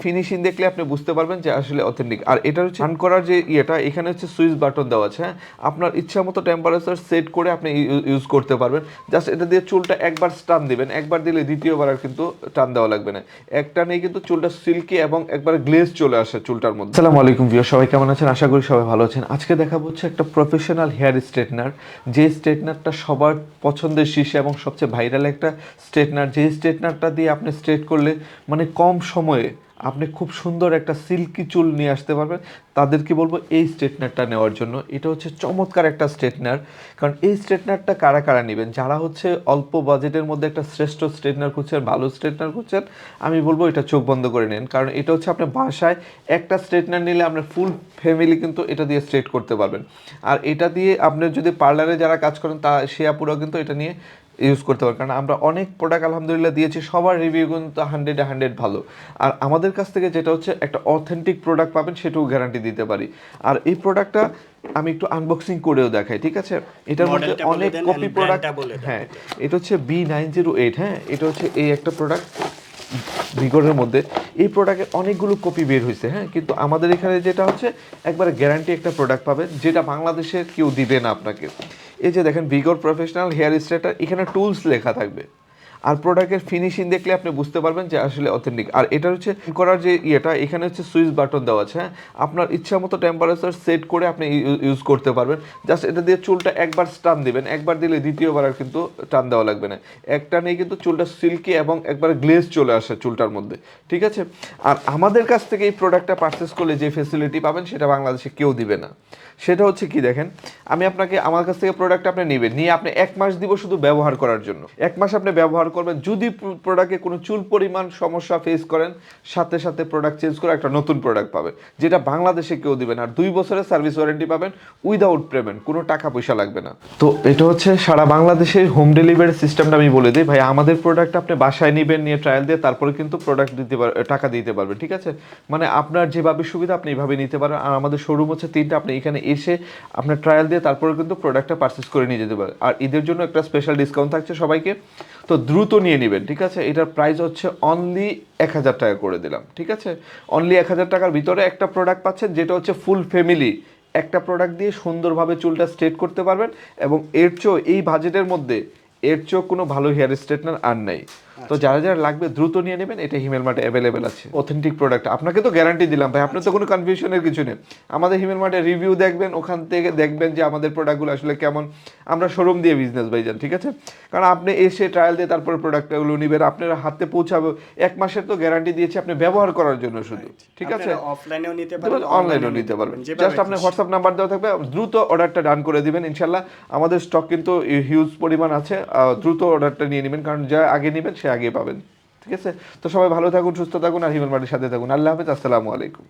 Finishing দেখলে আপনি বুঝতে পারবেন যে আসলে অথেন্টিক। আর এটা হচ্ছে অন করার যে ইয়েটা, এখানে হচ্ছে সুইচ বাটন দেওয়া আছে। হ্যাঁ, আপনার ইচ্ছা মতো টেম্পারেচার সেট করে আপনি ইউজ করতে পারবেন। জাস্ট এটা দিয়ে চুলটা একবার টান দিবেন, একবার দিলে দ্বিতীয়বার আর কিন্তু টান দেওয়া লাগবে না। একটা নেই কিন্তু চুলটা সিল্কি এবং একবার গ্লেজ চলে আসে চুলটার মধ্যে। আসসালামু আলাইকুম ভিউয়ার, সবাই কেমন আছেন? আশা করি সবাই ভালো আছেন। আজকে দেখাবো হচ্ছে একটা প্রফেশনাল হেয়ার স্ট্রেটনার, যে স্ট্রেটনারটা সবার পছন্দের শীর্ষে এবং সবচেয়ে ভাইরাল একটা স্ট্রেটনার, যে স্ট্রেটনারটা দিয়ে আপনি স্ট্রেট করলে মানে কম সময়ে আপনি খুব সুন্দর একটা সিল্কি চুল নিয়ে আসতে পারবেন। তাদেরকে বলবো এই স্ট্রেটনারটা নেওয়ার জন্য। এটা হচ্ছে চমৎকার একটা স্ট্রেটনার, কারণ এই স্ট্রেটনারটা কারা কারা নেবেন, যারা হচ্ছে অল্প বাজেটের মধ্যে একটা শ্রেষ্ঠ স্ট্রেটনার খুঁজছেন, ভালো স্ট্রেটনার খুঁজছেন, আমি বলবো এটা চোখ বন্ধ করে নেন। কারণ এটা হচ্ছে আপনার বাসায় একটা স্ট্রেটনার নিলে আপনার ফুল ফ্যামিলি কিন্তু এটা দিয়ে স্ট্রেট করতে পারবেন। আর এটা দিয়ে আপনি যদি পার্লারে যারা কাজ করেন তা সে আপুরাও কিন্তু এটা নিয়ে ইউজ করতে পারেন। কারণ আমরা অনেক প্রোডাক্ট আলহামদুলিল্লাহ দিয়েছি, সবার রিভিউ কিন্তু 100 ভালো। আর আমাদের কাছ থেকে যেটা হচ্ছে একটা অথেন্টিক প্রোডাক্ট পাবেন, সেটাও গ্যারান্টি দিতে পারি। আর এই প্রোডাক্টটা আমি একটু আনবক্সিং করেও দেখাই, ঠিক আছে? এটার মধ্যে অনেক কপি প্রোডাক্ট। হ্যাঁ, এটা হচ্ছে B908। হ্যাঁ, এটা হচ্ছে এই একটা প্রোডাক্ট ভিগরের মধ্যে। এই প্রোডাক্টের অনেকগুলো কপি বের হয়েছে। হ্যাঁ, কিন্তু আমাদের এখানে যেটা হচ্ছে একবারে গ্যারান্টি একটা প্রোডাক্ট পাবেন, যেটা বাংলাদেশের কেউ দিবে না আপনাকে। এই যে দেখেন, ভিগর প্রফেশনাল হেয়ার স্ট্রেটার, এখানে টুলস লেখা থাকবে। আর প্রোডাক্টের ফিনিশিং দেখলে আপনি বুঝতে পারবেন যে আসলে অথেন্টিক। আর এটা হচ্ছে করার যে ইয়েটা, এখানে হচ্ছে সুইচ বাটন দেওয়া আছে। হ্যাঁ, আপনার ইচ্ছা মতো টেম্পারেচার সেট করে আপনি ইউজ করতে পারবেন। জাস্ট এটা দিয়ে চুলটা একবার টান দিবেন, একবার দিলে দ্বিতীয়বার আর কিন্তু টান দেওয়া লাগবে না। একটা নেই কিন্তু চুলটা সিল্কি এবং একবার গ্লেজ চলে আসে চুলটার মধ্যে, ঠিক আছে? আর আমাদের কাছ থেকে এই প্রোডাক্টটা পারচেস করলে যে ফেসিলিটি পাবেন, সেটা বাংলাদেশে কেউ দিবে না। সেটা হচ্ছে কি দেখেন, আমি আপনাকে আমার কাছ থেকে প্রোডাক্ট আপনি নেবেন, নিয়ে আপনি 1 মাস দিব শুধু ব্যবহার করার জন্য। 1 মাস আপনি ব্যবহার করবেন, যদি প্রোডাক্টে কোনো চুল পরিমাণ সমস্যা ফেস করেন, সাথে সাথে প্রোডাক্ট চেঞ্জ করে একটা নতুন প্রোডাক্ট পাবেন, যেটা বাংলাদেশে কেউ দিবেন। আর 2 বছরের সার্ভিস ওয়ারেন্টি পাবেন উইদাউট পেমেন্ট, কোনো টাকা পয়সা লাগবে না। তো এটা হচ্ছে সারা বাংলাদেশের হোম ডেলিভারি সিস্টেমটা আমি বলে দিই। ভাই, আমাদের প্রোডাক্ট আপনি বাসায় নেবেন, নিয়ে ট্রায়াল দিয়ে তারপরে কিন্তু প্রোডাক্ট টাকা দিতে পারবেন, ঠিক আছে? মানে আপনার যেভাবে সুবিধা আপনি এইভাবে নিতে পারেন। আর আমাদের শোরুম হচ্ছে 3টা, আপনি এখানে এসে আপনার ট্রায়াল দিয়ে তারপরে কিন্তু প্রোডাক্টটা পারচেস করে নিয়ে যেতে পারেন। আর ঈদের জন্য একটা স্পেশাল ডিসকাউন্ট থাকছে সবাইকে, তো দ্রুত নিয়ে নেবেন, ঠিক আছে? এটার প্রাইস হচ্ছে অনলি 1000 টাকা করে দিলাম, ঠিক আছে? অনলি 1000 টাকার ভিতরে একটা প্রোডাক্ট পাচ্ছেন, যেটা হচ্ছে ফুল ফ্যামিলি একটা প্রোডাক্ট দিয়ে সুন্দরভাবে চুলটা স্ট্রেট করতে পারবেন। এবং এর চেয়েও এই বাজেটের মধ্যে এর চেয়েও কোনো ভালো হেয়ার স্ট্রেটনার আর নাই। তো যারা যারা লাগবে দ্রুত নিয়ে নেবেন, এটা হিমেল মার্টে অ্যাভেলেবেল আছে। অথেন্টিক প্রোডাক্ট আপনাকে তো গ্যারান্টি দিলাম ভাই, আপনার তো কোনো কনফিউশনের কিছু নেই। আমাদের হিমেল মার্টের রিভিউ দেখবেন, ওখান থেকে দেখবেন যে আমাদের প্রোডাক্টগুলো আসলে কেমন। আমরা শোরুম দিয়ে বিজনেস ভাই যান, ঠিক আছে? কারণ আপনি এসে ট্রায়াল দিয়ে তারপরে প্রোডাক্টগুলো নেবেন, আপনার হাতে পৌঁছাবে। 1 মাসের তো গ্যারান্টি দিয়েছি আপনি ব্যবহার করার জন্য শুধু, ঠিক আছে? অফলাইনেও নিতে পারবেন, অনলাইনেও নিতে পারবেন। জাস্ট আপনার হোয়াটসঅ্যাপ নাম্বার দেওয়া থাকবে, দ্রুত অর্ডারটা ডান করে দিবেন ইনশাল্লাহ। আমাদের স্টক কিন্তু হিউজ পরিমাণ আছে, দ্রুত অর্ডারটা নিয়ে নেবেন, কারণ যা আগে নেবেন সে আগে পাবেন, ঠিক আছে? তো সবাই ভালো থাকুন, সুস্থ থাকুন, আর হিমেল মার্টের সাথে থাকুন। আল্লাহ হাফেজ, আসসালামু আলাইকুম।